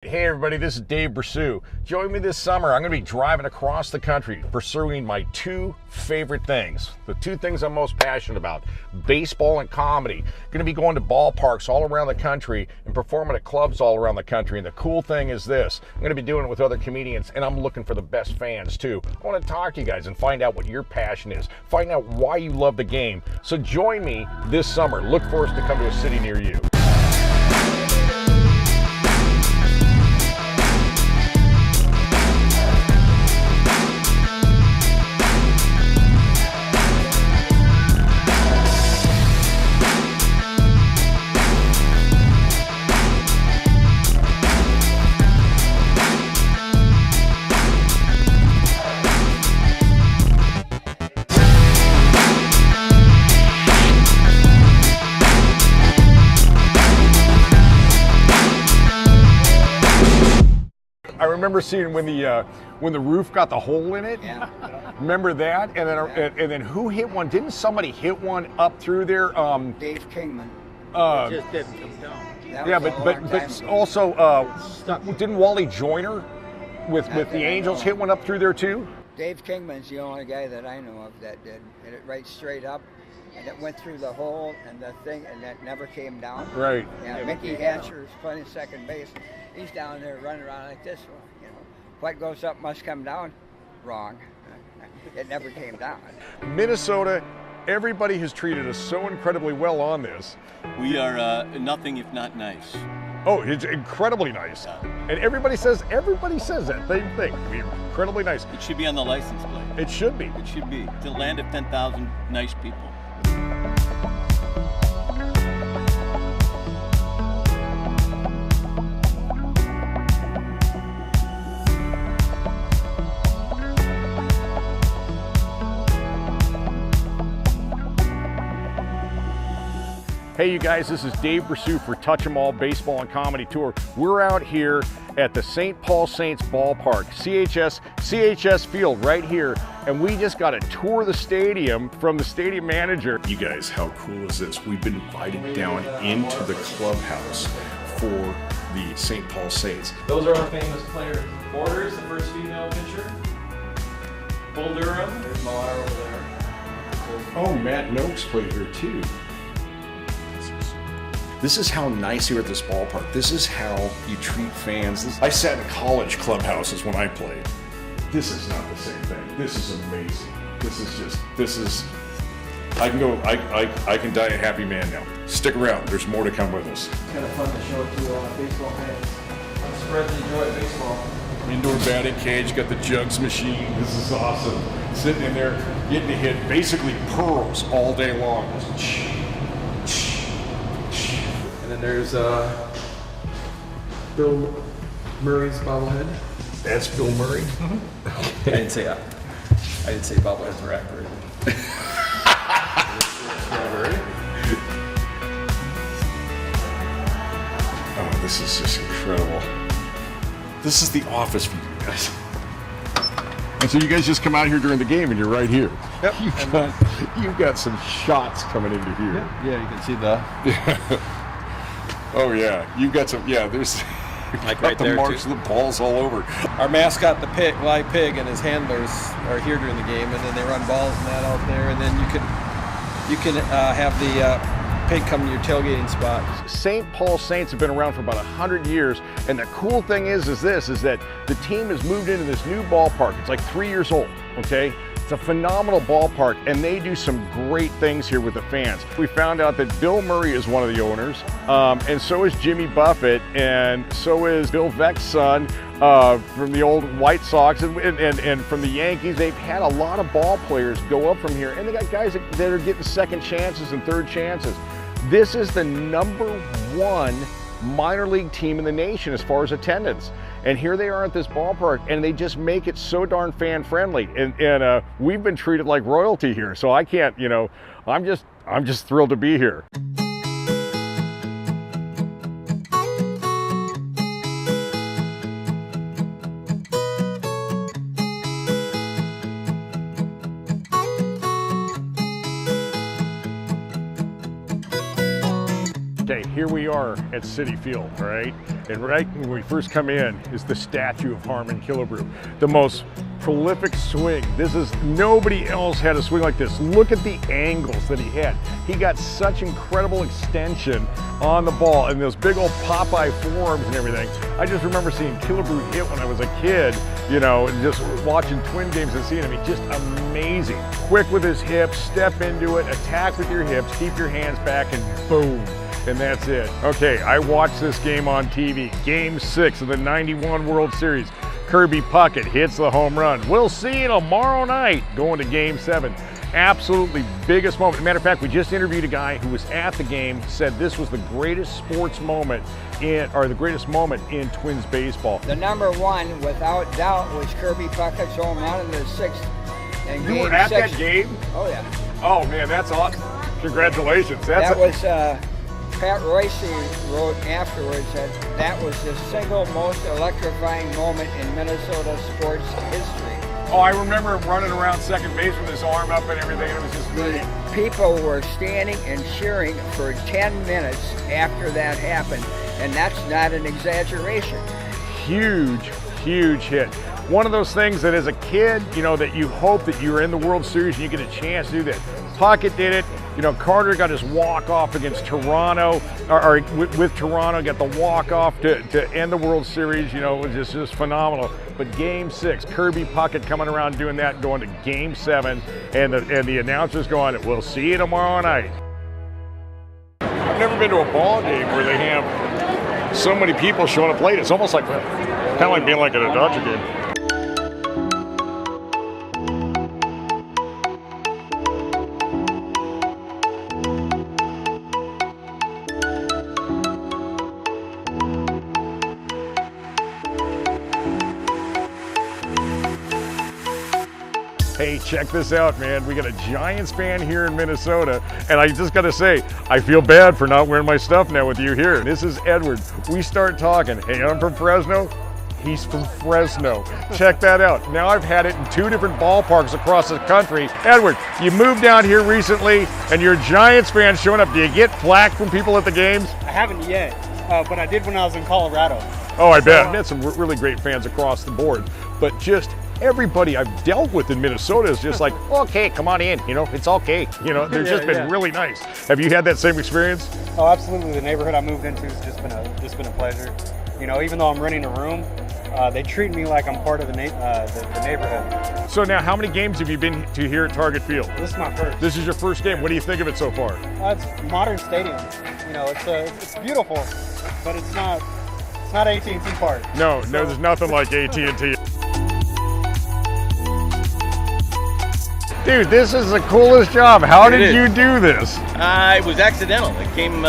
Hey everybody, this is Dave Bressoud. Join me this summer. I'm going to be driving across the country pursuing my two favorite things. The two things I'm most passionate about, baseball and comedy. Going to be going to ballparks all around the country and performing at clubs all around the country. And the cool thing is this, I'm going to be doing it with other comedians, and I'm looking for the best fans too. I want to talk to you guys and find out what your passion is. Find out why you love the game. So join me this summer. Look for us to come to a city near you. I remember seeing when the roof got the hole in it. Yeah. Remember that? And then who hit one? Didn't somebody hit one up through there? Dave Kingman. It just didn't come down. Yeah, but also didn't Wally Joyner with the Angels hit one up through there too? Dave Kingman's the only guy that I know of that did. Hit it right straight up, and it went through the hole and the thing, and that never came down. Right. Yeah, Mickey Hatcher is playing second base. He's down there running around like this. You know, what goes up must come down. Wrong. It never came down. Minnesota, everybody has treated us so incredibly well on this. We are nothing if not nice. Oh, it's incredibly nice. And everybody says that same thing. We're incredibly nice. It should be on the license plate. It should be. It should be. It's a land of 10,000 nice people. Hey you guys, this is Dave Bressoud for Touch 'em All Baseball and Comedy Tour. We're out here at the St. Paul Saints ballpark, CHS Field right here, and we just got a tour of the stadium from the stadium manager. You guys, how cool is this? We've been invited down into the clubhouse for the St. Paul Saints. Those are our famous players. Borders, the first female pitcher. Bull Durham. There's Millar over there. Oh, Matt Noakes played here too. This is how nice here at this ballpark. This is how you treat fans. I sat in college clubhouses when I played. This is not the same thing. This is amazing. I can die a happy man now. Stick around, there's more to come with us. It's kind of fun to show it to baseball fans. I'm surprised they enjoy baseball. Indoor batting cage, got the jugs machine. This is awesome. Sitting in there, getting to hit basically pearls all day long. And then there's Bill Murray's bobblehead. That's Bill Murray. I didn't say bobbleheads were accurate. Oh, this is just incredible. This is the office for you guys. And so you guys just come out here during the game and you're right here. Yep. You've got some shots coming into here. Yeah, you can see the. Oh yeah, you've got some. Yeah, there's Like got right the there, marks too. of the balls all over. Our mascot, the pig, live pig, and his handlers are here during the game, and then they run balls and that out there, and then you can have the pig come to your tailgating spot. St. Paul Saints have been around for about 100 years, and the cool thing is that the team has moved into this new ballpark. It's like 3 years old, okay? It's a phenomenal ballpark, and they do some great things here with the fans. We found out that Bill Murray is one of the owners, and so is Jimmy Buffett, and so is Bill Veeck's son from the old White Sox and from the Yankees. They've had a lot of ball players go up from here, and they got guys that are getting second chances and third chances. This is the #1 minor league team in the nation as far as attendance. And here they are at this ballpark, and they just make it so darn fan friendly. And we've been treated like royalty here, so I can't, I'm just thrilled to be here. Okay, here we are at Citi Field, all right? And right when we first come in is the statue of Harmon Killebrew, the most prolific swing. Nobody else had a swing like this. Look at the angles that he had. He got such incredible extension on the ball and those big old Popeye forearms and everything. I just remember seeing Killebrew hit when I was a kid, you know, and just watching Twin games and seeing him. He's just amazing. Quick with his hips, step into it, attack with your hips, keep your hands back, and boom. And that's it. Okay, I watched this game on TV. Game 6 of the '91 World Series. Kirby Puckett hits the home run. We'll see you tomorrow night going to Game 7. Absolutely biggest moment. Matter of fact, we just interviewed a guy who was at the game, said this was the greatest sports moment the greatest moment in Twins baseball. The number one, without doubt, was Kirby Puckett's home run in the 6th. And You were at that game? Oh, yeah. Oh man, that's awesome. Congratulations. That was, Pat Royce wrote afterwards that was the single most electrifying moment in Minnesota sports history. Oh, I remember him running around second base with his arm up and everything. It was just great. People were standing and cheering for 10 minutes after that happened, and that's not an exaggeration. Huge, huge hit. One of those things that as a kid, you know, that you hope that you were in the World Series and you get a chance to do that. Puckett did it. You know, Carter got his walk-off against Toronto, or with Toronto, got the walk-off to end the World Series. You know, it was just phenomenal. But Game 6, Kirby Puckett coming around doing that, going to Game 7, and the announcers going, "We'll see you tomorrow night." I've never been to a ball game where they have so many people showing up late. It's almost like kind of like being like at a Dodger game. Hey, check this out, man. We got a Giants fan here in Minnesota, and I just gotta say, I feel bad for not wearing my stuff now with you here. This is Edward. We start talking. Hey, I'm from Fresno. He's from Fresno. Check that out. Now I've had it in 2 different ballparks across the country. Edward, you moved down here recently, and you're a Giants fan showing up. Do you get flack from people at the games? I haven't yet, but I did when I was in Colorado. Oh, I bet. I've met some really great fans across the board, but just everybody I've dealt with in Minnesota is just like, okay, come on in, you know, it's okay. You know, they've just been really nice. Have you had that same experience? Oh, absolutely. The neighborhood I moved into has just been a pleasure. You know, even though I'm renting a room, they treat me like I'm part of the neighborhood. So now, how many games have you been to here at Target Field? This is my first. This is your first game. What do you think of it so far? It's a modern stadium. You know, it's beautiful, but it's not AT&T Park. No, there's nothing like AT&T. Dude, this is the coolest job. How did you do this? It was accidental. It came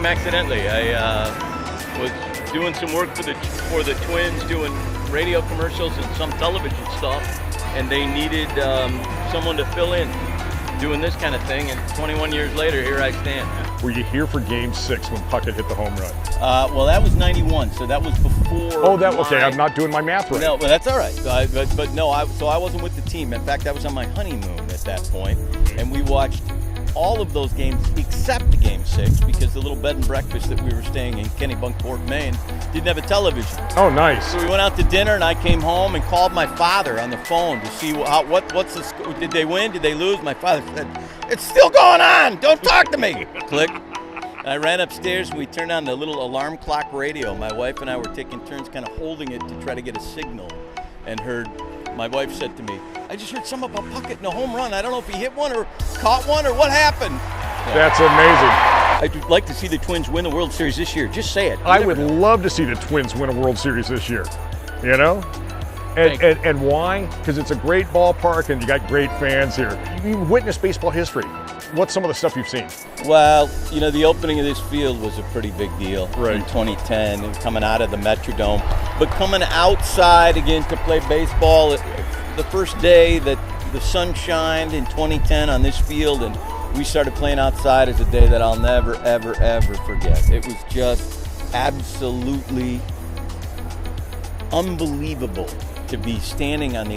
accidentally. I was doing some work for the Twins, doing radio commercials and some television stuff, and they needed someone to fill in doing this kind of thing. And 21 years later, here I stand. Were you here for Game 6 when Puckett hit the home run? Well, that was '91, so that was before. Oh, okay. I'm not doing my math right. No, but that's all right. But no, so I wasn't with the team. In fact, I was on my honeymoon at that point, and we watched all of those games except Game 6 because the little bed and breakfast that we were staying in Kennebunkport, Maine, didn't have a television. Oh, nice. So we went out to dinner, and I came home and called my father on the phone to see what's the score. Did they win? Did they lose? My father said, "It's still going on. Don't talk to me." Click. I ran upstairs and we turned on the little alarm clock radio. My wife and I were taking turns kind of holding it to try to get a signal, and my wife said to me, "I just heard something about Puckett and a home run. I don't know if he hit one or caught one or what happened." That's amazing. I'd like to see the Twins win the World Series this year. Just say it. I would love to see the Twins win a World Series this year, you know? And why? Because it's a great ballpark and you got great fans here. You witnessed baseball history. What's some of the stuff you've seen? Well, you know, the opening of this field was a pretty big deal in 2010, and coming out of the Metrodome. But coming outside again to play baseball, the first day that the sun shined in 2010 on this field, and we started playing outside, is a day that I'll never, ever, ever forget. It was just absolutely unbelievable to be standing on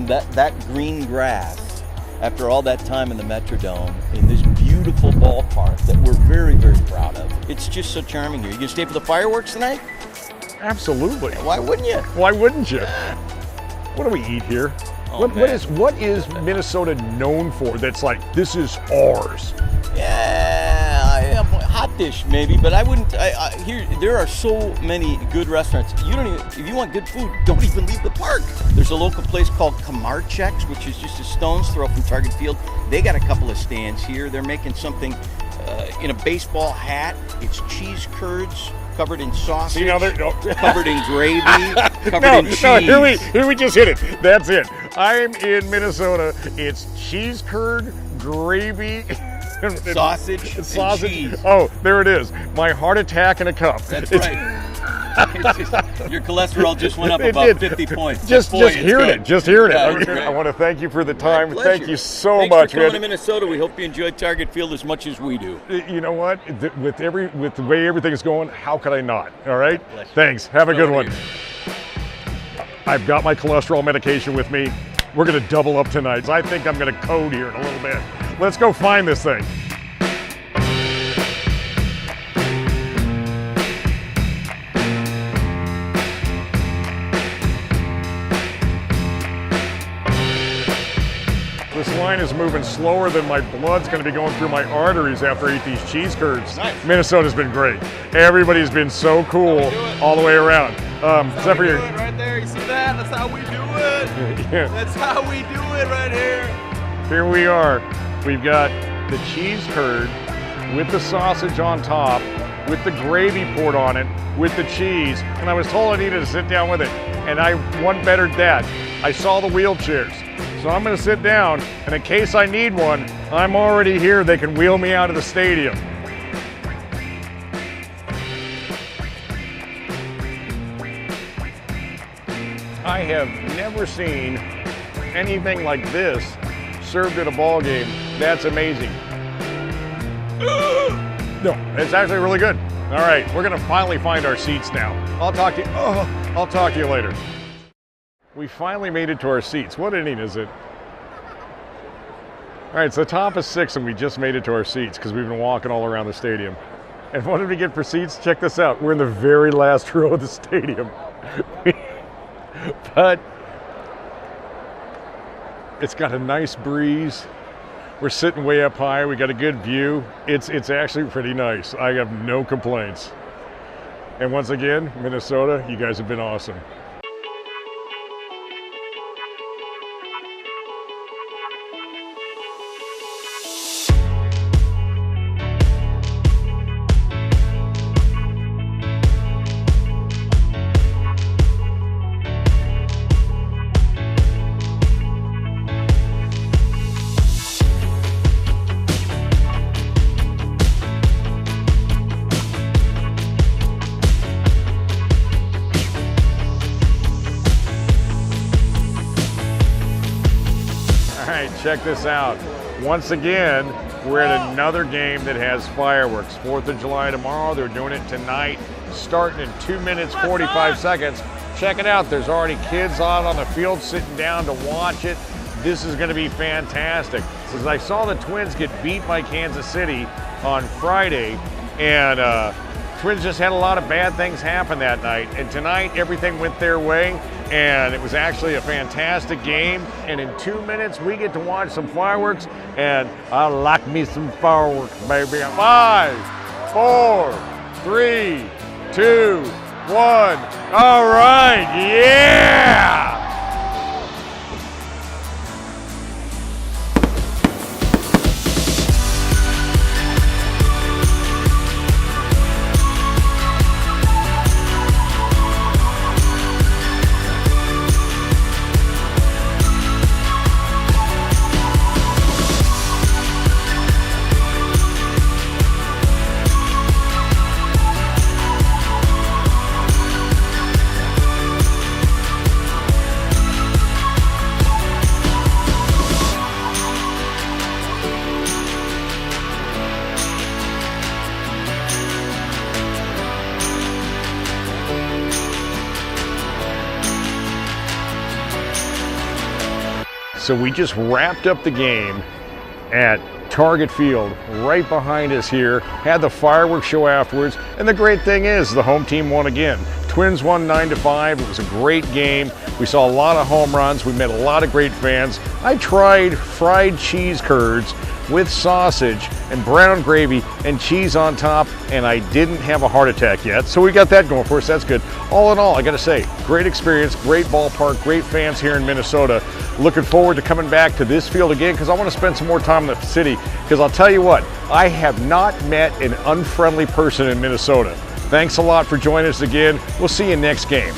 that green grass after all that time in the Metrodome in this beautiful beautiful ballpark that we're very, very proud of. It's just so charming here. You gonna stay for the fireworks tonight? Absolutely. Why wouldn't you? Why wouldn't you? What do we eat here? Oh, what is Minnesota known for that's like, this is ours? Yeah, hot dish maybe, but I wouldn't. Here, there are so many good restaurants. You don't even, if you want good food, don't even leave the park. There's a local place called Kamarchek's, which is just a stone's throw from Target Field. They got a couple of stands here. They're making something in a baseball hat. It's cheese curds covered in sausage, covered in gravy, covered in cheese. No, here we just hit it. That's it. I'm in Minnesota. It's cheese curd, gravy, sausage, and cheese. Oh, there it is. My heart attack in a cup. That's right. Your cholesterol just went up about 50 points. Just hearing it. Yeah, I want to thank you for the time. Thank you so Thanks much. for coming to Minnesota. We hope you enjoyed Target Field as much as we do. You know what? With the way everything's going, how could I not? All right. Thanks. Have a good one. I've got my cholesterol medication with me. We're going to double up tonight. So I think I'm going to code here in a little bit. Let's go find this thing. This line is moving slower than my blood's going to be going through my arteries after I eat these cheese curds. Nice. Minnesota's been great. Everybody's been so cool all the way around. Except for you. Right there, you see that? That's how we do it. Yeah. That's how we do it right here. Here we are. We've got the cheese curd with the sausage on top, with the gravy poured on it, with the cheese. And I was told I needed to sit down with it. And I one bettered that. I saw the wheelchairs. So I'm going to sit down, and in case I need one, I'm already here. They can wheel me out of the stadium. I have never seen anything like this served at a ball game. That's amazing. No, it's actually really good. All right, we're going to finally find our seats now. I'll talk to you later. We finally made it to our seats. What inning is it? All right, so the top is 6, and we just made it to our seats because we've been walking all around the stadium. And what did we get for seats? Check this out. We're in the very last row of the stadium. But it's got a nice breeze. We're sitting way up high. We got a good view. It's actually pretty nice. I have no complaints. And once again, Minnesota, you guys have been awesome. Check this out. Once again, we're at another game that has fireworks. 4th of July tomorrow. They're doing it tonight, starting in 2 minutes, 45 seconds. Check it out. There's already kids out on the field sitting down to watch it. This is going to be fantastic. Since I saw the Twins get beat by Kansas City on Friday, and Twins just had a lot of bad things happen that night. And tonight, everything went their way. And it was actually a fantastic game. And in 2 minutes, we get to watch some fireworks. And I like me some fireworks, baby. 5, 4, 3, 2, 1. All right, yeah! So we just wrapped up the game at Target Field right behind us here. Had the fireworks show afterwards, and the great thing is the home team won again. Twins won 9-5. It was a great game. We saw a lot of home runs. We met a lot of great fans. I tried fried cheese curds with sausage and brown gravy and cheese on top, and I didn't have a heart attack yet. So we got that going for us. That's good. All in all, I got to say, great experience, great ballpark, great fans here in Minnesota. Looking forward to coming back to this field again because I want to spend some more time in the city, because I'll tell you what, I have not met an unfriendly person in Minnesota. Thanks a lot for joining us again. We'll see you next game.